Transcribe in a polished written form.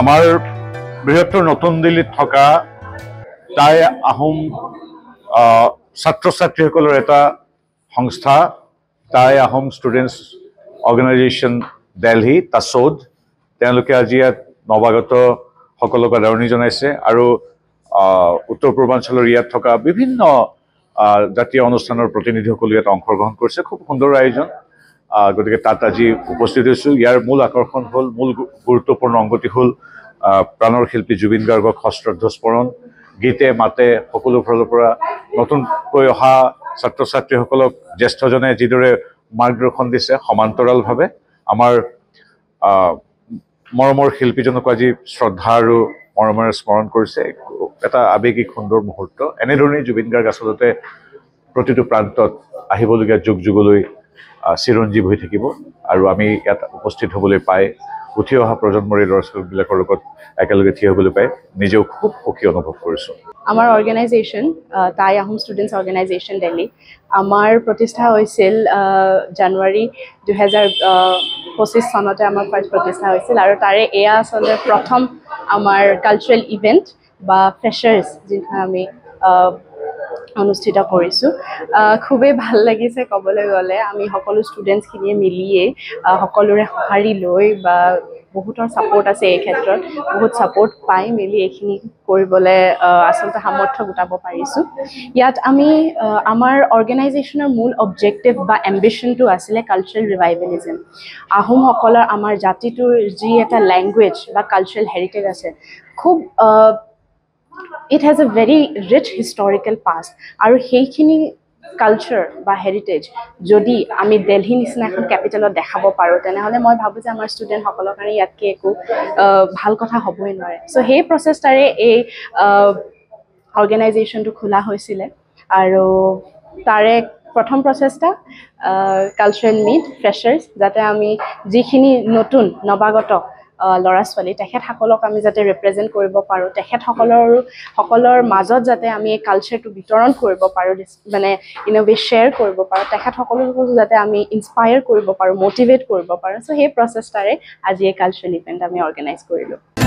আমাৰ বৃহত্তৰ নতুন দিল্লীত থকা টাই আহোম ছাত্ৰ ছাত্ৰীসকলৰ এটা সংস্থা টাই আহোম ষ্টুডেণ্টছ অৰ্গেনাইজেশ্যন দিল্লী টাছড তেওঁলোকে আজি ইয়াত নৱাগত সকলক আদৰণি জনাইছে আৰু উত্তৰ পূৰ্বাঞ্চলৰ ইয়াত থকা বিভিন্ন জাতীয় অনুষ্ঠানৰ প্ৰতিনিধিসকল ইয়াত অংশগ্ৰহণ কৰিছে খুব সুন্দৰ আয়োজন গতিকে তাত আজি উপস্থিত হৈছোঁ ইয়াৰ মূল আকৰ্ষণ হ'ল মূল গুৰুত্বপূৰ্ণ অংগটি হ'ল প্ৰাণৰ শিল্পী জুবিন গাৰ্গক সশ্ৰদ্ধ স্মৰণ গীতে মাতে সকলো ফালৰ পৰা নতুনকৈ অহা ছাত্ৰ ছাত্ৰীসকলক জ্যেষ্ঠজনে যিদৰে মাৰ্গদৰ্শন দিছে সমান্তৰালভাৱে আমাৰ মৰমৰ শিল্পীজনক আজি শ্ৰদ্ধা আৰু মৰমেৰে স্মৰণ কৰিছে এটা আৱেগিক সুন্দৰ মুহূৰ্ত এনেধৰণেই জুবিন গাৰ্গ আচলতে প্ৰতিটো প্ৰান্তত আহিবলগীয়া যুগ যুগলৈ চিৰঞ্জীৱ হৈ থাকিব আৰু আমি ইয়াত উপস্থিত হ'বলৈ পাই উঠি অহা প্ৰজন্মৰ ল'ৰা ছোৱালীবিলাকৰ লগত একেলগে থিয় হ'বলৈ পাই নিজেও খুব সুখী অনুভৱ কৰিছোঁ আমাৰ organisation Tai Ahom students organisation Delhi আমাৰ প্ৰতিষ্ঠা হৈছিল জানুৱাৰী 2025 চনতে আমাৰ ফাৰ্ষ্ট প্ৰতিষ্ঠা হৈছিল আৰু তাৰে এয়া আচলতে প্ৰথম আমাৰ কালচাৰেল ইভেণ্ট বা ফ্ৰেছাৰ্ছ যিখন আমি অনুষ্ঠিত কৰিছোঁ খুবেই ভাল লাগিছে ক'বলৈ গ'লে আমি সকলো ষ্টুডেণ্টছখিনিয়ে মিলিয়ে সকলোৰে সঁহাৰি লৈ বা বহুতৰ ছাপোৰ্ট আছে এই ক্ষেত্ৰত বহুত ছাপোৰ্ট পাই মেলি এইখিনি কৰিবলৈ আচলতে সামৰ্থ্য গোটাব পাৰিছোঁ ইয়াত আমি আমাৰ অৰ্গেনাইজেশ্যনৰ মূল অবজেক্টিভ বা এম্বিশ্যনটো আছিলে কালচাৰেল ৰিভাইভেলিজম আহোমসকলৰ আমাৰ জাতিটোৰ যি এটা লেংগুৱেজ বা কালচাৰেল হেৰিটেজ আছে খুব it has a very rich historical past আৰু সেইখিনি কালচাৰ বা হেৰিটেজ যদি আমি দিল্লী নিচিনা এখন কেপিটেলত দেখাব পাৰোঁ তেনেহ'লে মই ভাবোঁ যে আমাৰ ষ্টুডেণ্টসকলৰ কাৰণে ইয়াতকৈ একো ভাল কথা হ'বই নোৱাৰে চ' সেই প্ৰচেষ্টাৰে এই অৰ্গেনাইজেশ্যনটো খোলা হৈছিলে আৰু তাৰে প্ৰথম প্ৰচেষ্টা কালচাৰেল মিট ফ্ৰেছাৰ্ছ যাতে আমি যিখিনি নতুন নৱাগত ল'ৰা ছোৱালী তেখেতসকলক আমি যাতে ৰিপ্ৰেজেণ্ট কৰিব পাৰোঁ তেখেতসকলৰ মাজত যাতে আমি এই কালচাৰটো বিতৰণ কৰিব পাৰোঁ মানে ইন এ ৱে শ্বেয়াৰ কৰিব পাৰোঁ তেখেতসকলকো যাতে আমি ইনস্পায়াৰ কৰিব পাৰোঁ মটিভেট কৰিব পাৰোঁ চ' সেই প্ৰচেষ্টাৰে আজি এই কালচাৰেল ইভেণ্ট আমি অৰ্গেনাইজ কৰিলোঁ